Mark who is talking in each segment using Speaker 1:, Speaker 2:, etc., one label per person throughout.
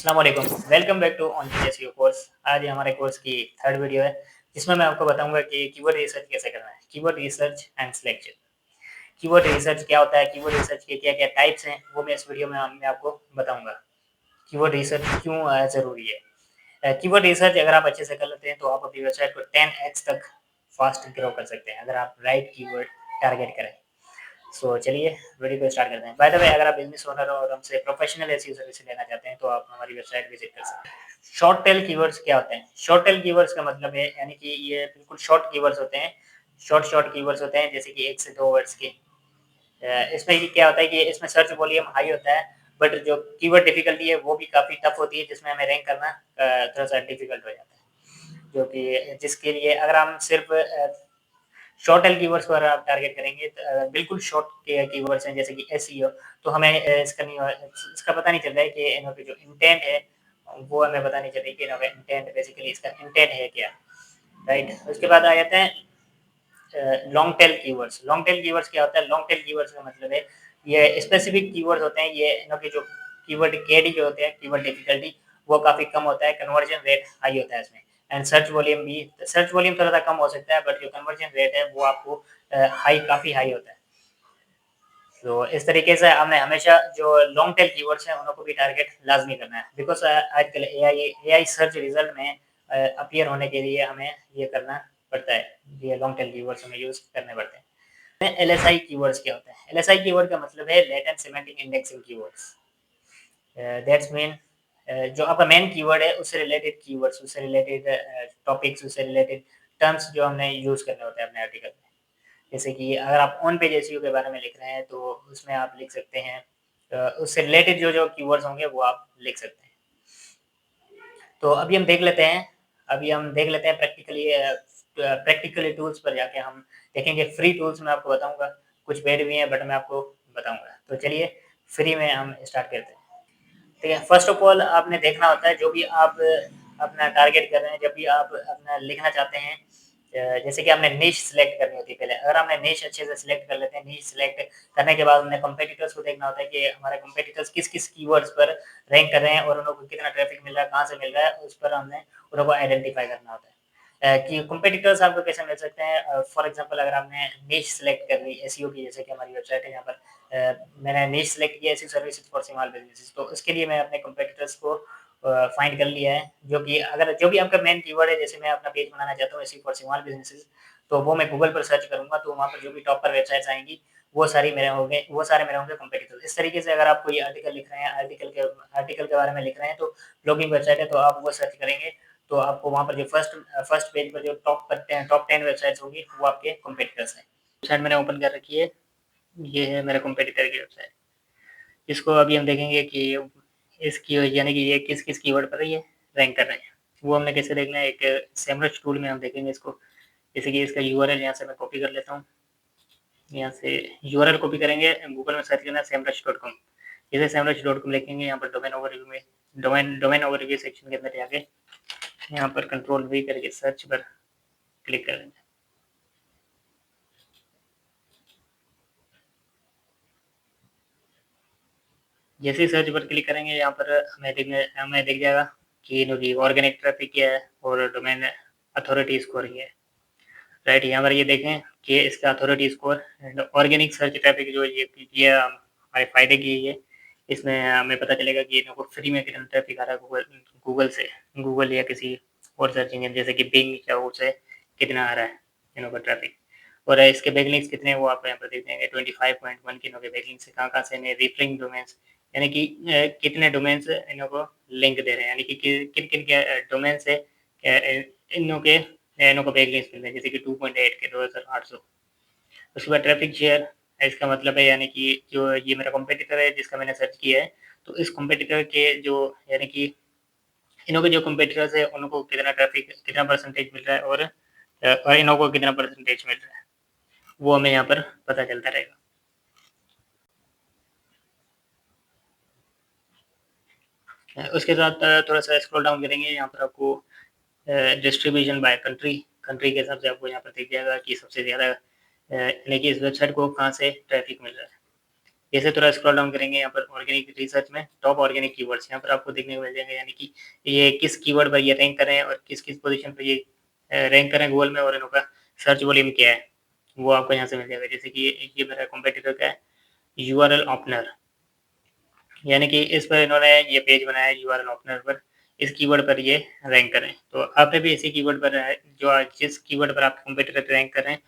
Speaker 1: अस्सलाम वालेकुम, welcome back to on SEO course. आज ये हमारे कोर्स की थर्ड वीडियो है, जिसमें मैं आपको बताऊंगा कि कीवर्ड रिसर्च कैसे करना है। Keyword research and selection. Keyword research क्या होता है, कीवर्ड रिसर्च के क्या-क्या टाइप्स हैं, वो मैं इस वीडियो में मैं आपको बताऊंगा। कीवर्ड रिसर्च क्यों ज़रूरी है। कीवर्ड रिसर्च अगर आप अच्छे से कर लेते हैं, तो आप अपनी वेबसाइट को 10x तक फास्ट ग्रो कर सकते हैं, अगर आप राइट कीवर्ड टारगेट करें। चलिए वीडियो को स्टार्ट करते हैं। बाय द वे, अगर आप बिजनेस ओनर हो और हमसे प्रोफेशनल एसईओ सर्विस लेना चाहते हैं, तो आप हमारी वेबसाइट विजिट कर सकते हैं। शॉर्ट टेल कीवर्ड्स क्या होते हैं? शॉर्ट टेल कीवर्ड्स का मतलब है यानी कि ये बिल्कुल शॉर्ट कीवर्ड्स होते हैं। शॉर्ट कीवर्ड्स होते हैं, जैसे कि 1 से 2 वर्ड्स के। इसमें ये क्या होता है कि इसमें सर्च वॉल्यूम हाई होता है, बट जो कीवर्ड डिफिकल्टी है वो भी काफ़ी टफ होती है, जिसमें हमें रैंक करना थोड़ा-सा डिफिकल्ट हो जाता है। जो कि जिसके लिए अगर हम सिर्फ़ शॉर्ट टेल कीवर्ड्स को अगर आप टारगेट करेंगे, तो बिल्कुल शॉर्ट के कीवर्ड्स हैं, जैसे कि एसईओ, तो हमें इसका पता नहीं चल रहा है कि इन्हों की जो इंटेंट है, वो हमें पता नहीं चल रही कि इन्हों का इंटेंट, बेसिकली इसका इंटेंट है क्या, राइट? उसके बाद आ जाते हैं long tail keywords. Long tail keywords क्या होता है? लॉन्ग टेल कीवर्ड्स का मतलब है, ये स्पेसिफिक कीवर्ड्स होते हैं, ये इन्हों के जो कीवर्ड केडी जो होते हैं, कीवर्ड डिफिकल्टी, वो काफ़ी कम होता है, कन्वर्जन रेट हाई होता है इसमें। एंड सर्च वॉल्यूम थोड़ा-सा कम हो सकता है, बट जो कन्वर्जन रेट है वो आपको काफ़ी हाई होता है। तो इस तरीके से हमें हमेशा जो लॉन्ग टेल कीवर्ड्स हैं, उनको भी टारगेट लाज़मी करना है, बिकॉज़ आजकल एआई सर्च रिज़ल्ट में अपीयर होने के लिए हमें ये करना पड़ता है। ये लॉन्ग टेल कीवर्ड्स हमें यूज़ करने पड़ते हैं। एलएसआई कीवर्ड्स क्या होता है? एलएसआई कीवर्ड का मतलब है latent semantic indexing keywords. That's mean जो आपका मेन कीवर्ड है, उससे रिलेटेड कीवर्ड्स, उससे रिलेटेड टॉपिक्स, उससे रिलेटेड टर्म्स जो हमने यूज़ करने होते हैं अपने आर्टिकल में। जैसे कि अगर आप ऑन पेज एसईओ के बारे में लिख रहे हैं, तो उसमें आप लिख सकते हैं उससे रिलेटेड जो कीवर्ड्स होंगे, वो आप लिख सकते हैं। तो अभी हम देख लेते हैं प्रैक्टिकली टूल्स पर जाके हम देखेंगे। फ्री टूल्स मैं आपको बताऊँगा, कुछ पेड भी हैं, बट मैं आपको बताऊँगा। तो चलिए फ्री में हम स्टार्ट करते हैं। ठीक है, फर्स्ट ऑफ ऑल आपने देखना होता है, जो भी आप अपना टारगेट कर रहे हैं, जब भी आप अपना लिखना चाहते हैं, जैसे कि आपने निश सिलेक्ट करनी होती है पहले। अगर हमने निश अच्छे से सिलेक्ट कर लेते हैं, निश सिलेक्ट करने के बाद हमने कॉम्पिटिटर्स को देखना होता है कि हमारे कॉम्पिटिटर्स किस-किस कीवर्ड्स पर रैंक कर रहे हैं और उनको कितना ट्रैफिक मिल रहा है, कहाँ से मिल रहा है, उस पर हमने उनको आइडेंटिफ़ाई करना होता है। कि कॉम्पिटिटर्स आपको कैसे मिल सकते हैं, फॉर एग्ज़ाम्पल अगर आपने निश सिलेक्ट कर ली एसईओ की, जैसे कि हमारी वेबसाइट है, यहाँ पर मैंने निश सिलेक्ट किया SEO services for small businesses, तो उसके लिए मैं अपने कॉम्पिटिटर्स को फाइंड कर लिया है, जो भी आपका मेन कीवर्ड है। जैसे मैं अपना पेज बनाना चाहता हूँ एसईओ फॉर स्मॉल बिज़नेसेस, तो वो मैं गूगल पर सर्च करूँगा, तो वहाँ पर जो भी टॉप पर वेबसाइट्स आएँगी, वो सारे मेरे होंगे कॉम्पिटिटर्स। इस तरीके से अगर आप कोई आर्टिकल लिख रहे हैं, आर्टिकल के बारे में लिख रहे हैं, तो ब्लॉगिंग वेबसाइट है, तो आप वो सर्च करेंगे, तो आपको वहाँ पर जो फर्स्ट पेज पर जो टॉप 10 वेबसाइट्स होंगी, वो आपके कॉम्पिटिटर्स हैं। वेबसाइट मैंने ओपन कर रखी है, ये है मेरे कॉम्पिटिटर की वेबसाइट। इसको अभी हम देखेंगे कि इसकी यानी कि ये किस-किस कीवर्ड पर ये रैंक कर रहे हैं। वो हमने कैसे देखना है, एक सेमरश टूल में हम देखेंगे इसको। जैसे कि इसका यूआरएल यहाँ से मैं कॉपी कर लेता हूँ। यहाँ से यूआरएल कॉपी करेंगे, गूगल में सर्च करना है semrush.com। जैसे semrush.com लिखेंगे, यहाँ पर डोमेन ओवरव्यू सेक्शन के अंदर जाके यहाँ पर कंट्रोल वी करके सर्च पर क्लिक कर देंगे। जैसे ही सर्च पर क्लिक करेंगे, यहाँ पर हमें दिख जाएगा कि इनकी ऑर्गेनिक ट्रैफिक क्या है और डोमेन अथॉरिटी स्कोर क्या है। राइट, यहाँ पर ये देखें कि इसका authority score and organic search traffic जो ये हमारे फ़ायदे की है। इसमें हमें पता चलेगा कि इनको फ्री में कितना ट्रैफिक आ रहा है गूगल से, गूगल या किसी और सर्च इंजन जैसे कि बिंग या उससे कितना आ रहा है इनों का ट्रैफिक। और इसके बैकलिंक्स कितने हैं, वो आप यहाँ पर देख देंगे। 25.1 के इनों के बैकलिंक्स है। कहाँ-कहाँ से इन्हें रिफरिंग डोमेन्स, यानी कि कितने डोमेन्स इन्हों को लिंक दे रहे हैं, यानी कि किन-किन के डोमेन से इन्हों के इन्हों को बैकलिंक्स मिल रहे हैं, जैसे कि 2.8 के 2800। उसके बाद ट्रैफिक शेयर, इसका मतलब है यानी कि जो ये मेरा कॉम्पिटिटर है जिसका मैंने सर्च किया है, तो इस कॉम्पिटिटर के जो यानी कि इन्हों के जो कॉम्पिटिटर्स है, उनको कितना ट्रैफिक, कितना परसेंटेज मिल रहा है और इन्हों को कितना परसेंटेज मिल रहा है, वो हमें यहाँ पर पता चलता रहेगा। उसके साथ थोड़ा-सा स्क्रॉल डाउन करेंगे, यहाँ पर आपको डिस्ट्रीब्यूशन बाय कंट्री के हिसाब से आपको यहाँ पर दिख जाएगा कि सबसे ज़्यादा यानी कि इस वेबसाइट को कहाँ से ट्रैफिक मिल रहा है। जैसे थोड़ा स्क्रॉल डाउन करेंगे यहाँ पर ऑर्गेनिक रिसर्च में टॉप ऑर्गेनिक कीवर्ड्स यहाँ पर आपको देखने को मिल जाएंगे, यानी कि ये किस कीवर्ड पर ये रैंक कर रहे हैं और किस-किस पोजीशन पे ये रैंक कर रहे हैं गूगल में और इनका सर्च वॉल्यूम क्या है, वो आपको यहाँ से मिल जाएगा। जैसे कि ये मेरा कॉम्पिटिटर का है यूआरएल ओपनर, यानी कि इस पर इन्होंने ये पेज बनाया है यूआरएल ओपनर पर, इस कीवर्ड पर ये रैंक कर रहे हैं। तो आपने भी इसी कीवर्ड पर जो जिस कीवर्ड पर आपके कॉम्पिटिटर रैंक कर रहे हैं,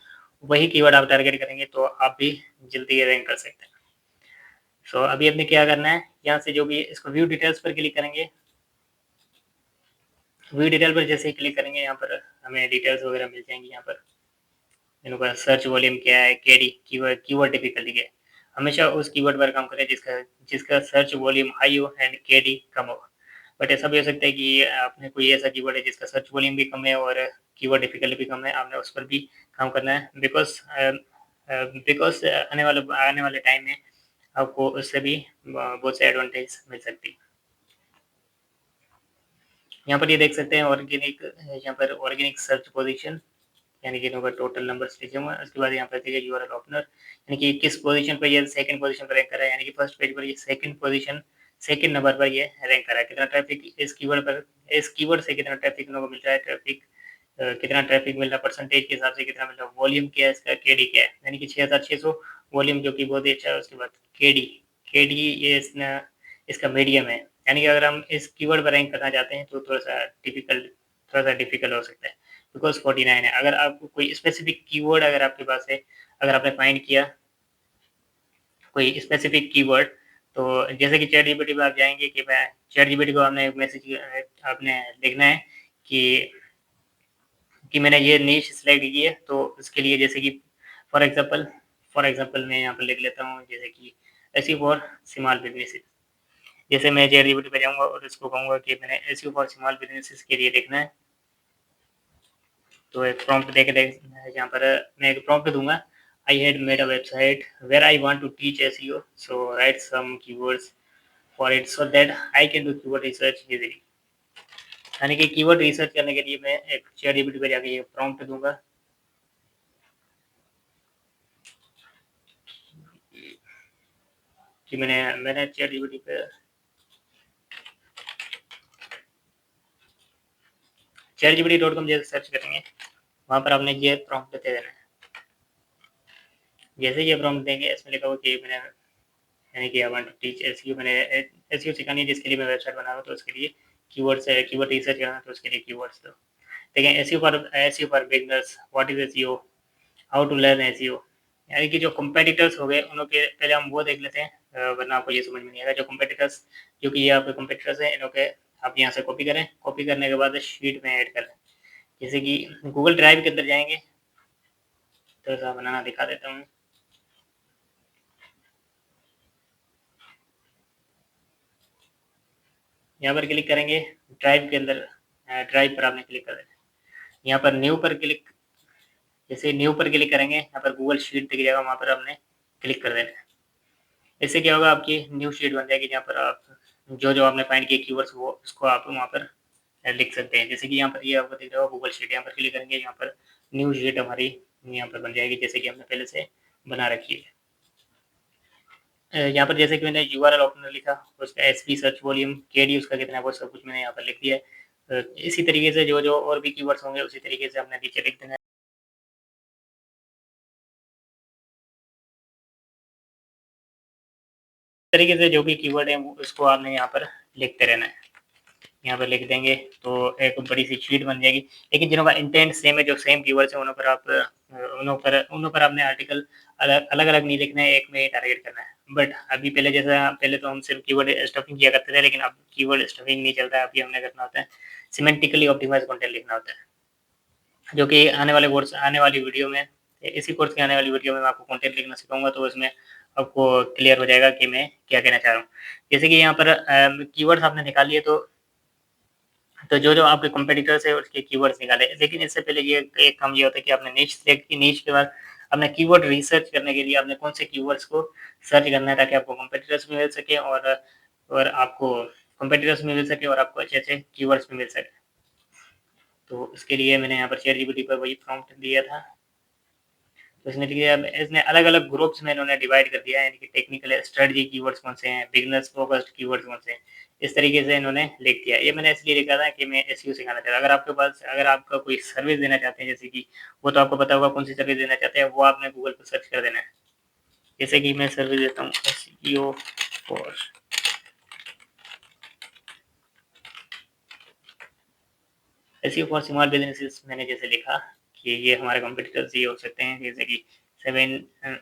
Speaker 1: वही कीवर्ड आप टारगेट करेंगे तो आप भी जल्दी रैंक कर सकते हैं। सो अभी आपने क्या करना है, यहाँ से जो भी इसको व्यू डिटेल्स पर क्लिक करेंगे। व्यू डिटेल पर जैसे ही क्लिक करेंगे यहाँ पर हमें डिटेल्स वगैरह मिल जाएंगी। यहाँ पर इनका सर्च वॉल्यूम क्या है, केडी कीवर्ड कीवर्ड डिफिकल्टी क्या है। हमेशा उस कीवर्ड पर काम करें जिसका जिसका सर्च वॉल्यूम हाई हो एंड केडी कम हो। बट ऐसा भी हो सकता है कि आपने कोई ऐसा कीवर्ड है जिसका सर्च वॉल्यूम भी कम है और कीवर्ड डिफिकल्टी भी कम है, आपने उस पर भी काम करना है। बिकॉज आने वाले टाइम में आपको उससे भी बहुत से एडवांटेज मिल सकती है। यहाँ पर ये देख सकते हैं ऑर्गेनिक, यहाँ पर ऑर्गेनिक सर्च पोजीशन, यानी कि इनका टोटल नंबर्स लिखे हुए हैं। उसके बाद यहाँ पर देखिए यूआरएल ओपनर, यानी कि किस पोजीशन पर ये सेकंड पोजीशन पर रैंक कर रहा है, यानी कि फर्स्ट पेज पर ये सेकंड नंबर पर ये रैंक कर रहा है। कितना ट्रैफिक इस कीवर्ड से कितना ट्रैफिक लोगों को मिल रहा है, कितना ट्रैफिक मिल रहा है परसेंटेज के हिसाब से कितना मिल रहा है, वॉल्यूम क्या है इसका, केडी क्या है, यानी कि 6600 वॉल्यूम जो कि बहुत ही अच्छा है। उसके बाद केडी केडी ये इसका मीडियम है, यानी कि अगर हम इस कीवर्ड पर रैंक करना चाहते हैं तो थोड़ा सा डिफिकल्ट हो सकता है, बिकॉज 49 है। अगर आपको कोई स्पेसिफिक कीवर्ड अगर आपके पास है, अगर आपने फाइंड किया कोई स्पेसिफिक कीवर्ड, तो जैसे कि चैट जीपीटी पे आप जाएंगे कि मैं चैट जीपीटी को आपने एक मैसेज आपने लिखना है कि मैंने ये नीश सिलेक्ट की है, तो उसके लिए जैसे कि फॉर एग्जांपल मैं यहाँ पर लिख लेता हूँ जैसे कि एसईओ फॉर स्मॉल बिजनेसेस। जैसे मैं चैट जीपीटी पे जाऊँगा और इसको कहूँगा कि मैंने एसईओ फॉर स्मॉल बिजनेसेस के लिए लिखना है, तो एक प्रॉम्प्ट देके देख यहाँ पर मैं एक प्रॉम्प्ट दूंगा, I had made a website where I want to teach SEO, so write some keywords for it so that I can do keyword research easily. यानी कि कीवर्ड रिसर्च करने के लिए मैं एक चैट जीपीटी पे जाके ये प्रॉम्प्ट दूंगा कि मैंने चैट जीपीटी पे chatgpt.com जैसे सर्च करेंगे, वहाँ पर आपने ये प्रॉम्प्ट दे देना है। जैसे ये प्रॉम्प्ट देंगे, इसमें लिखा होगा कि मैंने यानी कि I want to teach SEO, मैंने एसईओ सिखानी है जिसके लिए मैं वेबसाइट बना रहा हूँ, तो उसके लिए कीवर्ड रिसर्च करना है, तो उसके लिए कीवर्ड्स दो। देखें SEO for beginners, what is SEO, how to learn SEO. यानी कि जो कॉम्पिटिटर्स हो गए उनके पहले हम वो देख लेते हैं, वरना आपको ये समझ में नहीं आएगा। जो कि ये आपके कॉम्पिटिटर्स हैं, इनके आप यहाँ से कॉपी करें, कॉपी करने के बाद शीट में ऐड करें। जैसे कि गूगल ड्राइव के अंदर जाएंगे, तो ऐसा बनाना दिखा देता हूँ। यहाँ पर क्लिक करेंगे, ड्राइव के अंदर ड्राइव पर आपने क्लिक कर देना। यहाँ पर न्यू पर क्लिक, जैसे न्यू पर क्लिक करेंगे, यहाँ पर गूगल शीट दिख जाएगा, वहाँ पर आपने क्लिक कर देना है। इससे क्या होगा, आपकी न्यू शीट बन जाएगी जहाँ पर आप जो आपने फाइंड किए कीवर्ड्स वो उसको आप वहाँ पर लिख सकते हैं। जैसे कि यहाँ पर ये आपको दिख रहा होगा गूगल शीट, यहाँ पर क्लिक करेंगे, यहाँ पर न्यू शीट हमारी यहाँ पर बन जाएगी जैसे कि हमने पहले से बना रखी है। यहाँ पर जैसे कि मैंने यूआरएल ओपनर लिखा, उसका एसपी सर्च वॉल्यूम, केडी उसका कितना है, वो सब कुछ मैंने यहाँ पर लिख दिया है। इसी तरीके से जो और भी कीवर्ड्स होंगे उसी तरीके से हमने नीचे लिख देना है। तरीके से जो भी कीवर्ड है उसको आपने यहाँ पर लिखते रहना है। यहाँ पर लिख देंगे तो एक बड़ी सी शीट बन जाएगी। लेकिन जिनों का इंटेंट सेम है, जो सेम कीवर्ड्स हैं, उन पर आपने आर्टिकल अलग अलग नहीं लिखना है, एक में ही टारगेट करना है। बट अभी पहले तो हम सिर्फ कीवर्ड स्टफिंग किया करते थे, लेकिन अब कीवर्ड स्टफिंग नहीं चलता है। अभी हमने करना होता है सिमेंटिकली ऑप्टिमाइज कंटेंट लिखना होता है, जो कि आने वाली वीडियो में, इसी कोर्स की आने वाली वीडियो में मैं आपको कंटेंट लिखना सिखाऊंगा, तो उसमें आपको क्लियर हो जाएगा कि मैं क्या कहना चाह रहा हूँ। जैसे कि यहाँ पर कीवर्ड्स आपने निकाल लिए, तो जो आपके कॉम्पिटिटर्स है उसके कीवर्ड्स निकाले। लेकिन इससे पहले ये एक काम ये होता है कि आपने नीश सिलेक्ट की, नीश के बाद आपने कीवर्ड रिसर्च करने के लिए आपने कौन से कीवर्ड्स को सर्च करना है, ताकि आपको कॉम्पिटिटर्स भी मिल सके और आपको कॉम्पिटिटर्स भी मिल सके और आपको अच्छे अच्छे कीवर्ड्स भी मिल सके। तो उसके लिए मैंने यहाँ पर चैट जीपीटी पर वही प्रॉम्प्ट दिया था, तो इसने अलग-अलग ग्रुप्स में इन्होंने डिवाइड कर दिया है, यानी कि टेक्निकल स्ट्रेटजी कीवर्ड्स कौन से हैं, बिज़नेस फोकस्ड कीवर्ड्स कौन से हैं, इस तरीके से इन्होंने लिख दिया। ये मैंने इसलिए लिखा था कि मैं एसईओ सिखाना चाहता। अगर आपका कोई सर्विस देना चाहते हैं, जैसे कि वो तो आपको पता होगा कौन-सी सर्विस देना चाहते हैं, वो आपने गूगल पे सर्च कर देना है। जैसे कि मैं सर्विस देता हूँ SEO for SEO for small businesses, मैंने जैसे लिखा कि ये हमारे कॉम्पिटिटर्स ये हो सकते हैं, जैसे कि 7 यहाँ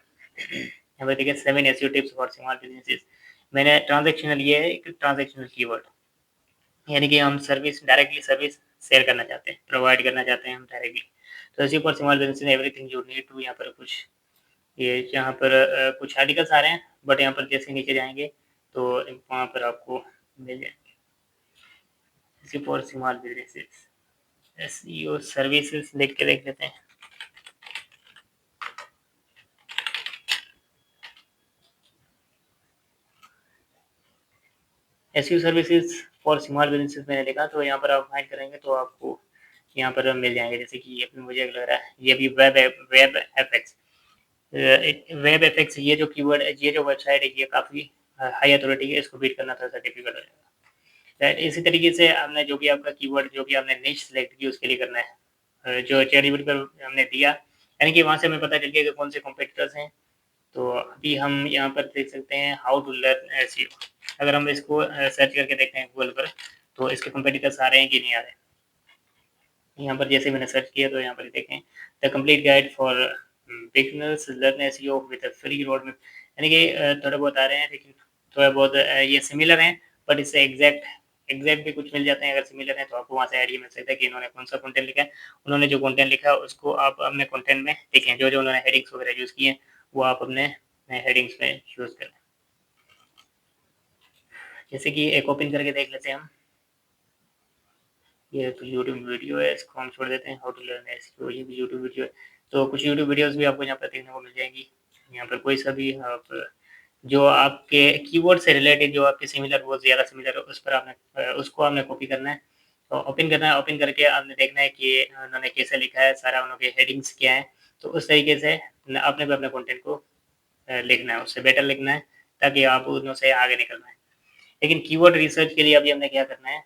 Speaker 1: पे देखिए 7 SEO tips for small businesses. मैंने ट्रांज़ैक्शनल, ये है एक ट्रांज़ैक्शनल कीवर्ड, यानी कि हम डायरेक्टली सर्विस शेयर करना चाहते हैं, प्रोवाइड करना चाहते हैं हम डायरेक्टली। तो SEO for small businesses everything you need to, यहाँ पर कुछ ये यहाँ पर कुछ आर्टिकल्स आ रहे हैं, बट यहाँ पर जैसे नीचे जाएँगे तो वहाँ पर आपको मिल जाएँगे। SEO for small businesses, SEO services लिख के देख लेते हैं। SEO services for small businesses मैंने लिखा, तो यहाँ पर आप फाइंड करेंगे तो आपको यहाँ पर मिल जाएँगे। जैसे कि ये मुझे लग रहा है ये भी वेब एफएक्स, वेब एफएक्स, ये जो कीवर्ड है, ये जो वेबसाइट है, ये काफ़ी हाई अथॉरिटी है, इसको बीट करना थोड़ा-सा डिफिकल्ट हो जाएगा। राइट, इसी तरीके से आपने जो भी आपका कीवर्ड, जो भी आपने निश सेलेक्ट की, उसके लिए करना है। जो चैटजीपीटी पर हमने दिया, यानी कि वहाँ से हमें पता चल गया कि कौन से कॉम्पिटिटर्स हैं। तो अभी हम यहाँ पर देख सकते हैं हाउ टू लर्न एसईओ। अगर हम इसको सर्च करके देखते हैं गूगल पर, तो इसके कॉम्पिटिटर्स आ रहे हैं कि नहीं आ रहे हैं। यहाँ पर जैसे मैंने सर्च किया तो यहाँ पर देखें the complete guide for beginners learn SEO with a free road map, यानी कि थोड़े बहुत आ रहे हैं, लेकिन थोड़ा बहुत ये सिमिलर हैं, बट इससे एग्जैक्ट भी कुछ मिल जाते हैं। अगर सिमिलर हैं तो आपको वहाँ से आइडिया मिल सकता है कि इन्होंने कौन सा कंटेंट लिखा है। उन्होंने जो कंटेंट लिखा है उसको आप अपने कंटेंट में लिखें, जो उन्होंने हेडिंग्स वगैरह यूज़ किए हैं वो आप अपने हेडिंग्स में यूज़ करें। जैसे कि एक ओपन करके देख लेते हैं हम। ये तो यूट्यूब वीडियो है, इसको हम छोड़ देते हैं। हाउ टू लर्न एसईओ, ये भी यूट्यूब वीडियो है। तो कुछ यूट्यूब वीडियोस भी आपको यहाँ पर देखने को मिल जाएंगी। यहाँ पर कोई सा भी आप जो आपके कीवर्ड से रिलेटेड, जो आपके सिमिलर, बहुत ज़्यादा सिमिलर हो, उस पर आपने उसको आपने कॉपी करना है। तो ओपन करना है, ओपन करके आपने देखना है कि उन्होंने कैसे लिखा है, सारा उनके हेडिंग्स क्या है। तो उस तरीके से आपने भी अपने कंटेंट को लिखना है, उससे बेटर लिखना है, ताकि आप उनसे आगे निकलना है। लेकिन कीवर्ड रिसर्च के लिए अभी हमने क्या करना है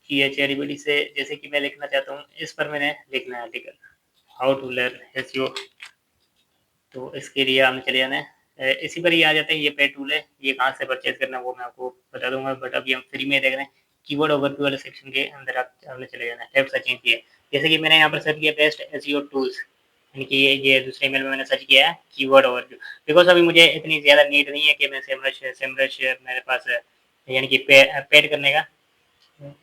Speaker 1: कि एचआरडीबीडी से, जैसे कि मैं लिखना चाहता हूँ, इस पर मैंने लिखना है article how to learn SEO. तो इसके लिए हमें चले जाना है, इसी पर ही आ जाते हैं। ये पेड टूल है, ये कहाँ से परचेज करना है वो मैं आपको बता दूंगा, बट अभी हम फ्री में देख रहे हैं। कीवर्ड ओवरव्यू वाले सेक्शन के अंदर आपने चले जाना है, टैब सर्चिंग की है। जैसे कि मैंने यहाँ पर सर्च किया बेस्ट एसईओ टूल्स, यानी कि ये दूसरे ईमेल में मैंने सर्च किया है कीवर्ड ओवरव्यू, बिकॉज अभी मुझे इतनी ज़्यादा नीड नहीं है कि मैं सेमरश मेरे पास यानी कि पेड करने का,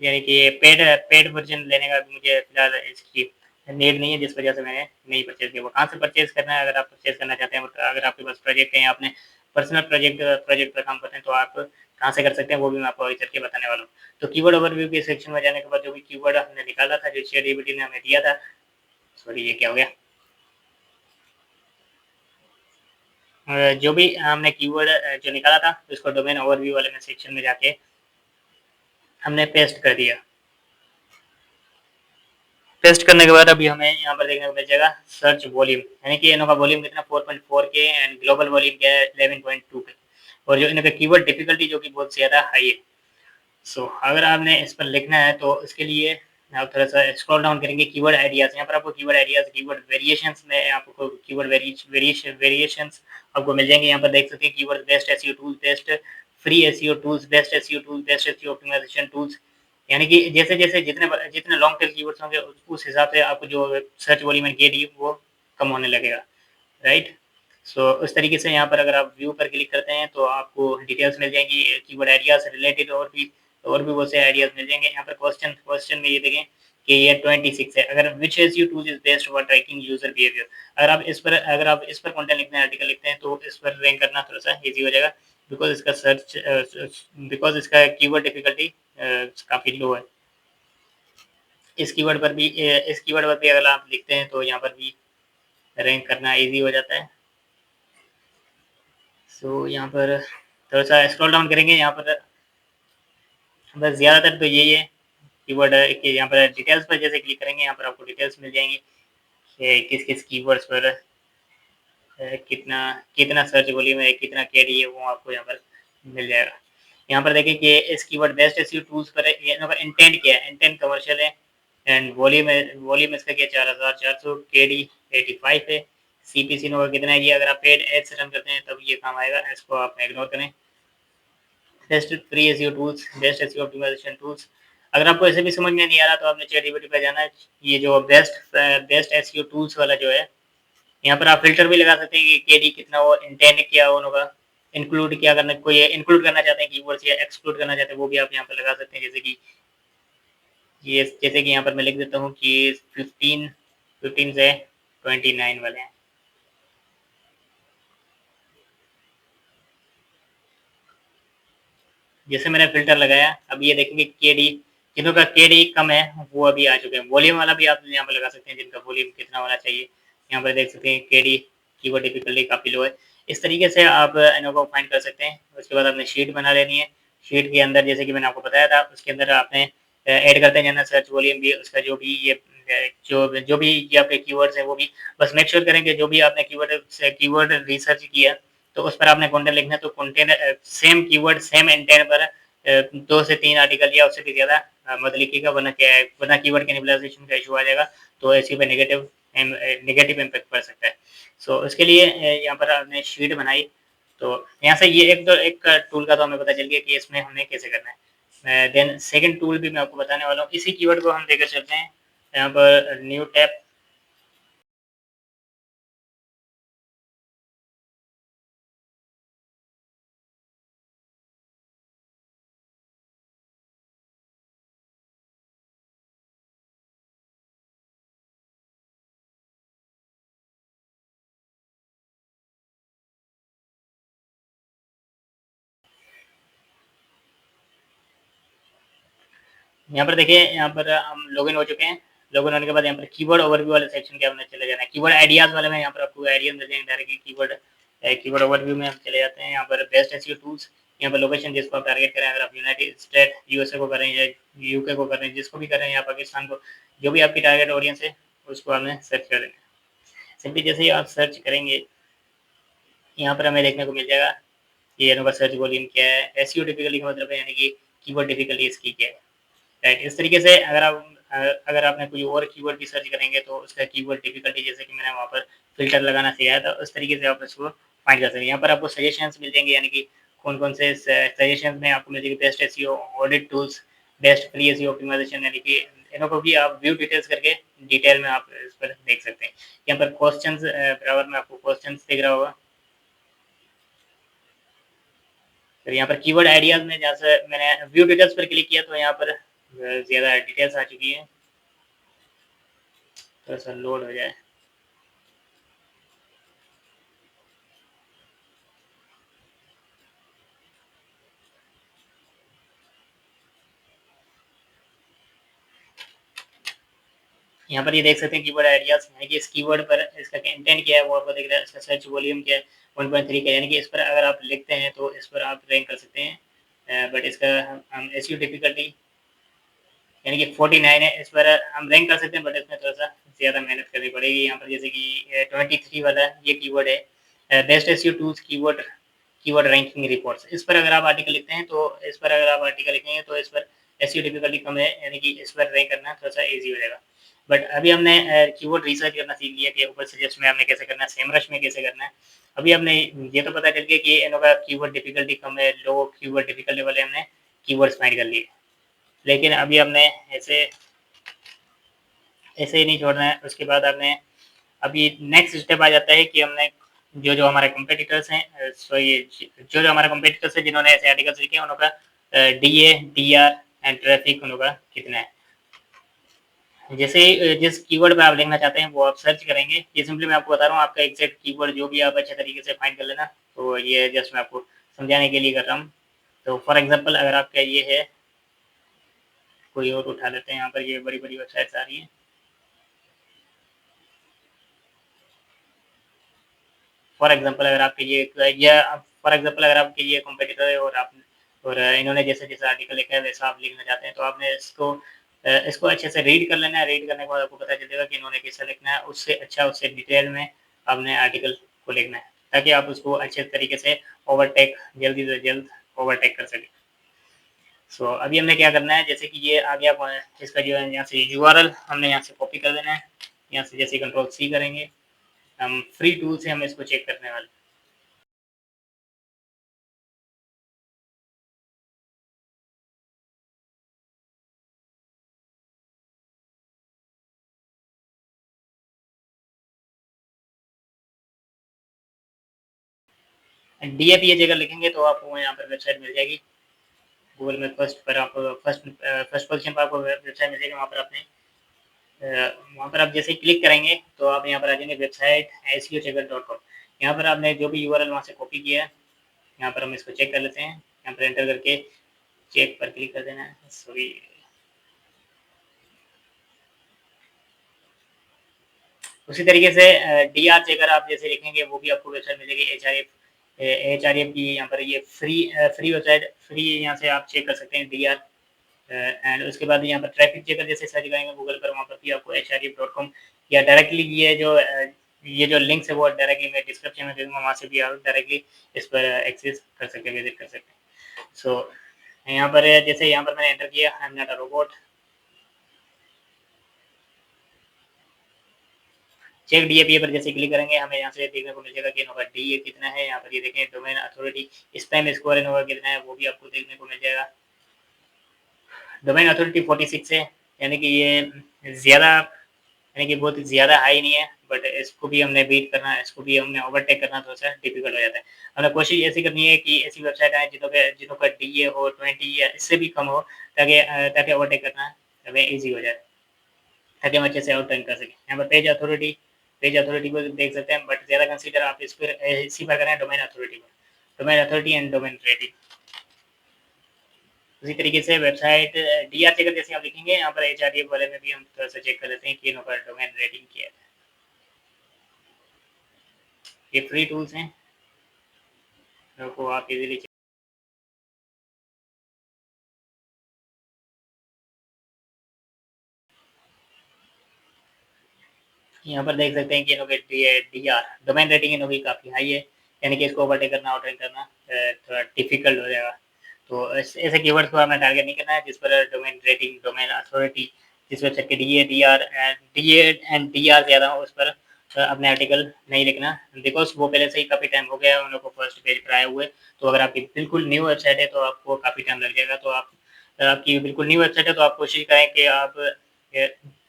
Speaker 1: यानी कि पेड वर्जन लेने का भी मुझे फिलहाल इसकी नीड नहीं है, जिस वजह से मैंने नहीं परचेज किया। वो कहाँ से परचेज करना है, अगर आप परचेज करना चाहते हैं, अगर आपके पास प्रोजेक्ट है या आपने पर्सनल प्रोजेक्ट पर काम करते हैं, तो आप कहाँ से कर सकते हैं वो भी मैं आपको आगे चल के बताने वाला हूँ। तो कीवर्ड ओवरव्यू के सेक्शन में जाने के बाद जो भी कीवर्ड हमने निकाला था, जो चैटजीपीटी ने हमें दिया था, सॉरी ये क्या हो गया, जो भी हमने कीवर्ड जो निकाला था उसको डोमेन ओवरव्यू वाले में सेक्शन में जाके हमने पेस्ट कर दिया। पेस्ट करने के बाद अभी हमें यहाँ पर देखने को मिल जाएगा सर्च वॉल्यूम, यानी कि इनका वॉल्यूम कितना 4.4 के एंड ग्लोबल वॉल्यूम क्या है 11.2 के, और जो इनका कीवर्ड डिफिकल्टी जो कि बहुत ज़्यादा हाई है। सो अगर आपने इस पर लिखना है तो इसके लिए आप थोड़ा सा स्क्रॉल डाउन करेंगे, कीवर्ड आइडियाज़, यहाँ पर आपको कीवर्ड आइडियाज़, कीवर्ड वेरिएशंस में आपको कीवर्ड वेरिएशंस आपको मिल जाएंगे। यहाँ पर देख सकते हैं keyword best SEO tool, best free SEO tools, best SEO tool, best SEO optimization tools, यानी कि जैसे-जैसे जितने लॉन्ग टेल कीवर्ड्स होंगे उस हिसाब से आपको जो सर्च वॉल्यूम एंड गेट वो कम होने लगेगा, राइट। सो उस तरीके से यहाँ पर अगर आप व्यू पर क्लिक करते हैं तो आपको डिटेल्स मिल जाएंगी, कीवर्ड आइडिया से रिलेटेड और भी बहुत से आइडियाज मिल जाएंगे। यहाँ पर क्वेश्चन में ये देखें कि ये 26 है, अगर which S U tool is best for tracking user behaviour. अगर आप इस पर कंटेंट लिखते हैं, आर्टिकल लिखते हैं, तो इस पर रैंक करना थोड़ा सा इजी हो जाएगा, बिकॉज इसका कीवर्ड डिफिकल्टी काफ़ी लो है। इस कीवर्ड पर भी अगर आप लिखते हैं तो यहाँ पर भी रैंक करना इजी हो जाता है। सो यहाँ पर थोड़ा सा स्क्रॉल डाउन करेंगे, यहाँ पर बस ज़्यादातर तो यही है कीवर्ड है कि यहाँ पर डिटेल्स पर जैसे क्लिक करेंगे, यहाँ पर आपको डिटेल्स मिल जाएंगी। किस किस कीवर्ड्स पर कितना कितना सर्च वॉल्यूम है, कितना केडी है, वो आपको यहाँ पर मिल जाएगा। यहाँ पर देखिए कि इस कीवर्ड बेस्ट एसईओ टूल्स पर यहाँ पर इंटेंट क्या है, इंटेंट कमर्शियल है एंड वॉल्यूम है, वॉल्यूम इसका क्या 4400, केडी 85 है, सीपीसी नो कितना है, ये अगर आप पेड एड्स रन करते हैं तब ये काम आएगा, इसको आप इग्नोर करें। Best free SEO tools, best SEO optimization tools. अगर आपको ऐसे भी समझ में नहीं आ रहा तो आपने चैटजीपीटी पे जाना है, ये जो बेस्ट एसईओ टूल्स वाला जो है, यहाँ पर आप फिल्टर भी लगा सकते हैं कि केडी कितना हो, इंटेंट क्या हो उनका, इंक्लूड क्या करना, कोई इंक्लूड करना चाहते हैं कीवर्ड्स या एक्सक्लूड करना चाहते हैं वो भी आप यहाँ पर लगा सकते हैं। जैसे कि यहाँ पर मैं लिख देता हूँ कि 15 से 29 वाले हैं। जैसे मैंने फिल्टर लगाया, अब ये देखेंगे केडी, जिनों का केडी कम है वो अभी आ चुके हैं। वॉल्यूम वाला भी आप यहाँ पर लगा सकते हैं, जिनका वॉल्यूम कितना होना चाहिए, यहाँ पर देख सकते हैं केडी कीवर्ड डिफिकल्टी काफ़ी लो है। इस तरीके से आप इनको को फाइंड कर सकते हैं। उसके बाद आपने शीट बना लेनी है। शीट के अंदर जैसे कि मैंने आपको बताया था, उसके अंदर आपने ऐड करते जाना सर्च वॉल्यूम भी, उसका जो भी ये जो भी ये आपके कीवर्ड्स हैं वो भी, बस मेक श्योर करें कि जो भी आपने कीवर्ड रिसर्च किया तो उस पर आपने कंटेंट लिखना है, तो content same keyword same intent पर 2 से 3 आर्टिकल या उससे भी ज़्यादा मत लिखिएगा, वरना क्या है, वरना कीवर्ड कैनिबलाइजेशन का इशू आ जाएगा, तो ऐसी पे नेगेटिव इम्पैक्ट पड़ सकता है। सो उसके लिए यहाँ पर आपने शीट बनाई, तो यहाँ से ये एक टूल का तो हमें पता चल गया कि इसमें हमें कैसे करना है। देन सेकंड टूल भी मैं आपको बताने वाला हूँ, इसी कीवर्ड को हम लेकर चलते हैं यहाँ पर न्यू टैब। यहाँ पर देखिए, यहाँ पर हम लॉगिन हो चुके हैं। लॉगिन होने के बाद यहाँ पर कीवर्ड ओवरव्यू वाले सेक्शन के हमने चले जाना है। कीवर्ड आइडियाज़ वाले में यहाँ पर आपको आइडिया मिल जाएंगे डायरेक्टली। कीवर्ड ओवरव्यू में हम चले जाते हैं। यहाँ पर बेस्ट एसईओ टूल्स, यहाँ पर लोकेशन जिसको आप टारगेट करें, अगर आप यूनाइटेड स्टेट यूएसए को करें या यूके को करें, जिसको भी करें या पाकिस्तान को, जो भी आपकी टारगेट ऑडियंस है उसको आपने सर्च कर देना है। सिंपली जैसे ही आप सर्च करेंगे, यहाँ पर हमें देखने को मिल जाएगा कि इनका सर्च वॉल्यूम क्या है, एसईओ डिफिकल्टी का मतलब है यानी कि कीवर्ड डिफिकल्टी इसकी क्या है। राइट, इस तरीके से अगर आपने कोई और कीवर्ड भी सर्च करेंगे तो उसका कीवर्ड डिफिकल्टी, जैसे कि मैंने वहाँ पर फिल्टर लगाना सिखाया था, उस तरीके से आप इसको फाइंड कर सकते हैं। यहाँ पर आपको सजेशंस मिल जाएंगे, यानी कि कौन कौन से सजेशंस में आपको मिल जाएगी, best SEO audit tools, best free SEO optimization, यानी कि इन्हों को भी आप व्यू डिटेल्स करके डिटेल में आप इस पर देख सकते हैं। यहाँ पर क्वेश्चंस बराबर में आपको क्वेश्चंस दिख रहा होगा। फिर यहाँ पर कीवर्ड आइडियाज में जहाँ से मैंने व्यू डिटेल्स पर क्लिक किया तो यहाँ पर ज़्यादा डिटेल्स आ चुकी है। थोड़ा सा लोड हो जाए। यहाँ पर ये देख सकते हैं कीवर्ड आइडियाज, यानी कि इस कीवर्ड पर इसका इंटेंट क्या है वो आपको दिख रहा है, इसका सर्च वॉल्यूम क्या है 1.3 का, यानी कि इस पर अगर आप लिखते हैं तो इस पर आप रैंक कर सकते हैं। बट इसका हम एसईओ डिफिकल्टी यानी कि 49 है, इस पर हम रैंक कर सकते हैं, बट इसमें थोड़ा सा ज़्यादा मेहनत करनी पड़ेगी। यहाँ पर जैसे कि 23 वाला ये कीवर्ड है, best SEO tools keyword keyword ranking reports. इस पर अगर आप आर्टिकल लिखते हैं तो इस पर अगर आप आर्टिकल लिखेंगे तो इस पर एसईओ डिफिकल्टी कम है, यानी कि इस पर रैंक करना थोड़ा सा ईजी हो जाएगा। बट अभी हमने कीवर्ड रिसर्च करना सीख लिया कि ऊपर सजेस्ट में हमने कैसे करना है, सेमरश में कैसे करना है। अभी हमने ये तो पता चल गया कि इन लोगों का कीवर्ड डिफिकल्टी कम है, लो कीवर्ड डिफिकल्टी वाले हमने कीवर्ड्स फाइंड कर लिए। लेकिन अभी हमने ऐसे ऐसे ही नहीं छोड़ना है। उसके बाद आपने अभी नेक्स्ट स्टेप आ जाता है कि हमने जो जो हमारे कॉम्पिटिटर्स हैं, जो जो हमारे कॉम्पिटिटर्स हैं जिन्होंने ऐसे आर्टिकल्स लिखे हैं, उनका डीए डीआर एंड ट्रैफिक उनका कितना है। जैसे जिस कीवर्ड पे आप लिखना चाहते हैं वो आप सर्च करेंगे। ये सिंपली मैं आपको बता रहा हूँ, आपका एग्जैक्ट कीवर्ड जो भी आप अच्छे तरीके से फाइंड कर लेना। तो ये जस्ट मैं आपको समझाने के लिए कर रहा हूँ। तो फॉर एग्जाम्पल अगर आपका ये है, कोई और उठा लेते हैं, यहाँ पर ये बड़ी बड़ी वेबसाइट्स आ रही हैं। फॉर एग्जांपल अगर आपके कॉम्पिटिटर है और इन्होंने जैसे जैसे आर्टिकल लिखा है वैसा आप लिखना चाहते हैं, तो आपने इसको इसको अच्छे से रीड कर लेना है। रीड करने के बाद आपको पता चलेगा कि इन्होंने कैसा लिखना है, उससे अच्छा, उससे डिटेल में आपने आर्टिकल को लिखना है, ताकि आप उसको अच्छे तरीके से ओवरटेक जल्दी से जल्द ओवरटेक कर सकें। सो अभी हमने क्या करना है, जैसे कि ये आ गया इसका जो है यहाँ से यूआरएल हमने यहाँ से कॉपी कर देना है। यहाँ से जैसे कंट्रोल सी करेंगे, हम फ्री टूल से हम इसको चेक करने वाले। डीएपी ये जगह लिखेंगे तो आपको यहाँ पर वेबसाइट मिल जाएगी। गूगल में फर्स्ट पर आप फर्स्ट पोजीशन पर आपको वेबसाइट मिल जाएगी। वहाँ पर आपने वहाँ पर आप जैसे ही क्लिक करेंगे तो आप यहाँ पर आ जाएंगे वेबसाइट seochecker.com। यहाँ पर आपने जो भी यूआरएल वहाँ से कॉपी किया है, यहाँ पर हम इसको चेक कर लेते हैं। यहाँ पर एंटर करके चेक पर क्लिक कर देना है। सॉरी, उसी तरीके से डीआर चेकर आप जैसे लिखेंगे वो भी आपको वेबसाइट मिलेगी। एचआरएफ की यहाँ पर ये फ्री वेबसाइट, फ्री यहाँ से आप चेक कर सकते हैं डीआर। एंड उसके बाद यहाँ पर ट्रैफिक चेकर जैसे सर्च करेंगे गूगल पर, वहाँ पर भी आपको href.com या डायरेक्टली ये जो लिंक्स है वो डायरेक्टली मैं डिस्क्रिप्शन में दे दूँगा, वहाँ से भी आप डायरेक्टली इस पर एक्सेस कर सकते हैं, विजिट कर सकते हैं। सो यहाँ पर जैसे यहाँ पर मैंने एंटर किया, I am not a robot. Check DAPA पर जैसे क्लिक करेंगे हमें यहाँ से देखने को मिल जाएगा कि इनोवा डीए कितना है। यहाँ पर ये देखें domain authority spam score Innova कितना है वो भी आपको देखने को मिल जाएगा। डोमेन अथॉरिटी 46 है, यानी कि ये ज़्यादा, यानी कि बहुत ज़्यादा हाई नहीं है, बट इसको भी हमने बीट करना है, इसको भी हमने ओवरटेक करना थोड़ा सा डिफिकल्ट हो जाता है। हमें कोशिश ऐसी करनी है कि ऐसी वेबसाइट आए जिनों का डीए हो 20 या इससे भी कम हो, ताकि ओवरटेक करना हमें ईजी हो जाए, ताकि हम अच्छे से आउट रैंक कर सकें। यहाँ पर पेज अथॉरिटी को देख सकते हैं, बट ज़्यादा कंसीडर आप इसी पर करें डोमेन अथॉरिटी पर, domain authority and domain rating. उसी तरीके से वेबसाइट डीआर चेकर जैसे आप लिखेंगे, यहाँ पर एचआरडीएफ वाले में भी हम थोड़ा सा चेक कर लेते हैं कि इन पर डोमेन रेटिंग क्या है। ये फ्री टूल्स हैं, को आप इजीली यहाँ पर देख सकते हैं कि इनोवेट डीआर डोमेन रेटिंग इनोवी काफ़ी हाई है, यानी कि इसको ओवरटेक करना, आउट रैंक करना थोड़ा डिफिकल्ट हो जाएगा। तो ऐसे कीवर्ड्स को हमें टारगेट नहीं करना है जिस पर डोमेन रेटिंग, डोमेन अथॉरिटी, जिस वेबसाइट के डीए एंड डीआर ज़्यादा हो, उस पर अपने आर्टिकल नहीं लिखना, बिकॉज वो पहले से ही काफ़ी टाइम हो गया है उन लोगों को फर्स्ट पेज पर आए हुए। तो अगर आपकी बिल्कुल न्यू वेबसाइट है तो आपको काफ़ी टाइम लग जाएगा। तो आपकी बिल्कुल न्यू वेबसाइट है तो आप कोशिश करें कि आप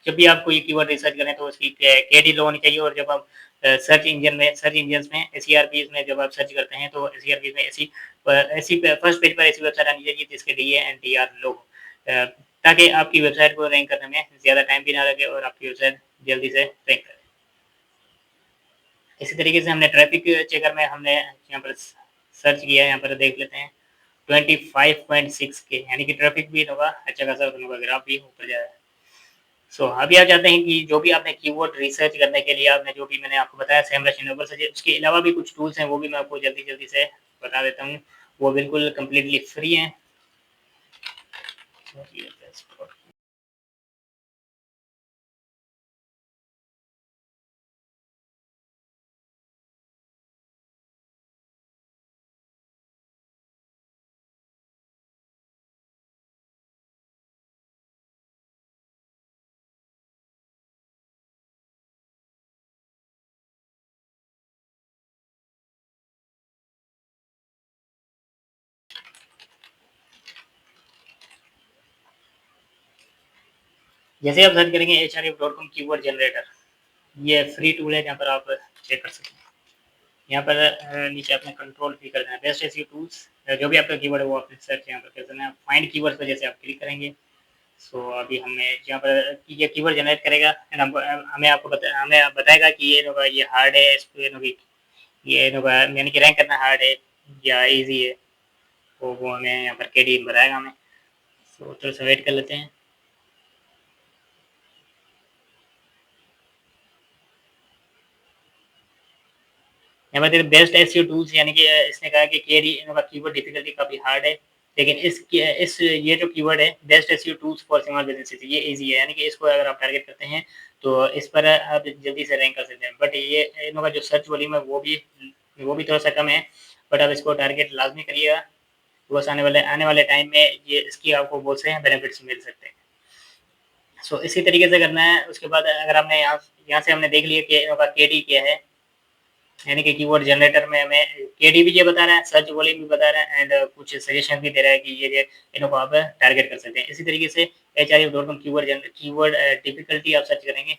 Speaker 1: जब भी आप कोई कीवर्ड रिसर्च करें तो उसकी केडी लो होनी चाहिए। और जब आप सर्च इंजन में एसईआरपीज में जब आप सर्च करते हैं तो एसईआरपीज में ऐसी फर्स्ट पेज पर ऐसी वेबसाइट आनी चाहिए जिसके डीए एंड डीआर लो, ताकि आपकी वेबसाइट को रैंक करने में ज़्यादा टाइम भी ना लगे और आपकी वेबसाइट जल्दी से रैंक करे। इसी तरीके से हमने ट्रैफिक चेकर में हमने यहाँ पर सर्च किया है, यहाँ पर देख लेते हैं 25.6 के, यानी कि ट्रैफिक भी होगा अच्छा खासा, होगा ग्राफ भी ऊपर जा रहा है। सो अभी आप चाहते हैं कि जो भी आपने कीवर्ड रिसर्च करने के लिए आपने जो भी मैंने आपको बताया सेमरश इनोबल से, उसके अलावा भी कुछ टूल्स हैं वो भी मैं आपको जल्दी से बता देता हूँ। वो बिल्कुल कंप्लीटली फ्री हैं। जैसे आप सर्च करेंगे href.com कीवर्ड जनरेटर, ये फ्री टूल है जहाँ पर आप चेक कर सकते हैं। यहाँ पर नीचे आपने कंट्रोल भी कर देना है, बेस्ट एसईओ टूल्स, जो भी आपका कीवर्ड है वो आपने सर्च यहाँ पर कर देना है। फाइंड कीवर्ड्स पर जैसे आप क्लिक करेंगे, सो अभी हमें यहाँ पर ये कीवर्ड जनरेट करेगा एंड हमें बताएगा कि ये हार्ड है, इसको ये यानी कि रैंक करना हार्ड है या इजी है। तो वो हमें यहाँ पर केडी बताएगा हमें। सो थोड़ा सा वेट कर लेते हैं। यहाँ पर बेस्ट एसईओ टूल्स, यानी कि इसने कहा कि केडी कीवर्ड डिफिकल्टी काफ़ी हार्ड है, लेकिन इस ये जो कीवर्ड है best SEO tools for small businesses ये ईज़ी है, यानी कि इसको अगर आप टारगेट करते हैं, तो इस पर आप जल्दी से रैंक कर सकते हैं। बट ये इन लोगों का जो सर्च वॉल्यूम है वो भी थोड़ा-सा कम है, बट आप इसको टारगेट लाज़मी करिएगा। बस आने वाले टाइम में ये इसकी आपको बहुत से बेनिफिट्स मिल सकते हैं। सो इसी तरीके से करना है। उसके बाद अगर आपने यहाँ यहाँ से हमने देख लिया कि इन लोगों का केडी क्या है, यानी कि कीवर्ड जनरेटर में हमें केडी भी ये बता रहा है, सर्च वॉल्यूम भी बता रहा है एंड कुछ सजेशन भी दे रहा है कि ये इनको आप टारगेट कर सकते हैं। इसी तरीके से ahref.com कीवर्ड डिफिकल्टी आप सर्च करेंगे।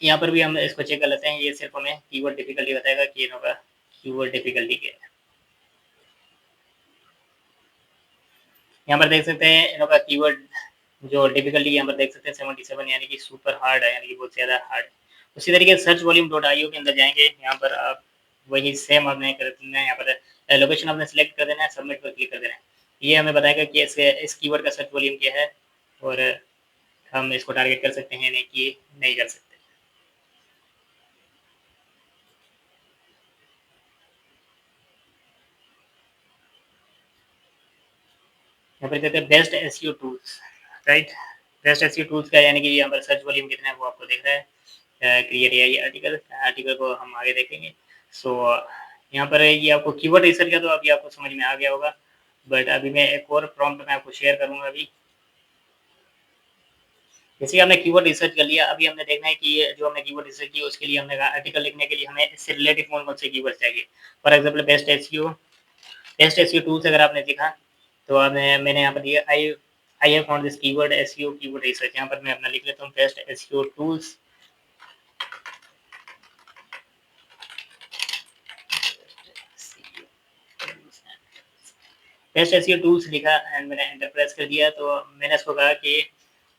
Speaker 1: यहाँ पर भी हम इसको चेक कर लेते हैं। ये सिर्फ हमें कीवर्ड डिफिकल्टी बताएगा कि इनका कीवर्ड डिफिकल्टी क्या है। यहाँ पर देख सकते हैं इनका कीवर्ड जो डिफिकल्टी यहाँ पर देख सकते हैं 77, यानी कि सुपर हार्ड है, यानी कि बहुत ज़्यादा हार्ड। उसी तरीके से सर्च वॉल्यूम डॉट आईओ के अंदर जाएँगे, यहाँ पर आप वही सेम आपने करना है। यहाँ पर लोकेशन आपने सेलेक्ट कर देना है, सबमिट पर क्लिक कर देना है। ये हमें बताएगा कि इस कीवर्ड का सर्च वॉल्यूम क्या है और हम इसको टारगेट कर सकते हैं, नहीं कि नहीं कर सकते। यहाँ पर कहते हैं best SEO tools, right? Best SEO tools का यानी कि यहाँ पर सर्च वॉल्यूम कितना है वो आपको दिख रहा है। क्रिएट एआई आर्टिकल को हम आगे देखेंगे। सो यहाँ पर ये आपको कीवर्ड रिसर्च का तो अभी आपको समझ में आ गया होगा, बट अभी मैं एक और प्रॉम्प्ट मैं आपको शेयर करूँगा अभी। जैसे कि हमने कीवर्ड रिसर्च कर लिया, अभी हमने देखना है कि ये जो हमने कीवर्ड रिसर्च की उसके लिए हमने कहा आर्टिकल लिखने के लिए हमें इससे रिलेटेड कौन-कौन से कीवर्ड चाहिए। For example best SEO tools अगर आपने देखा, तो मैंने यहाँ पर दिया I have found this keyword SEO keyword research. यहाँ पर मैं अपना लिख लेता हूँ best SEO tools. Best SEO tools लिखा एंड मैंने एंटर प्रेस कर दिया, तो मैंने इसको कहा कि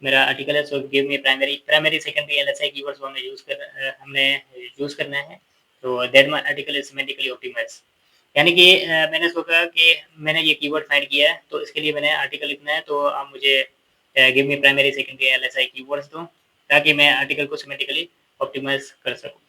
Speaker 1: मेरा आर्टिकल है, so give me primary secondary LSI keywords को हमने यूज़ करना है। तो that my article is semantically optimised, यानी कि मैंने इसको कहा कि मैंने ये कीवर्ड फाइंड किया है, तो इसके लिए मैंने आर्टिकल लिखना है, तो आप मुझे give me primary secondary LSI keywords दो, ताकि मैं आर्टिकल को सिमेट्रिकली ऑप्टिमाइज़ कर सकूँ।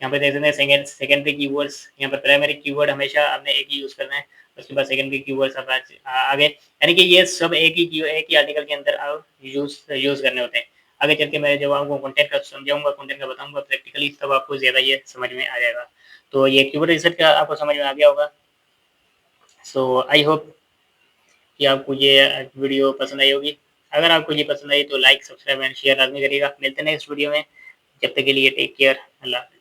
Speaker 1: यहाँ पे देख सकते हैं सेकेंडरी कीवर्ड्स, यहाँ पर प्राइमरी कीवर्ड हमेशा आपने एक ही यूज़ करना है, उसके बाद सेकेंडरी कीवर्ड्स आप आगे, यानी कि ये सब एक ही आर्टिकल के अंदर आप यूज़ करने होते हैं। आगे चल के मैं जब आपको कंटेंट का समझाऊँगा, कंटेंट का बताऊँगा प्रैक्टिकली, तब आपको ज़्यादा ये समझ में आ जाएगा। तो ये कीवर्ड रिसर्च का आपको समझ में आ गया होगा। सो आई होप कि आपको ये वीडियो पसंद आई होगी। अगर आपको ये पसंद आई तो लाइक, सब्सक्राइब एंड शेयर लाज़मी करिएगा। मिलते हैं नेक्स्ट वीडियो में। जब तक के लिए टेक केयर। अल्लाह हाफ़िज़।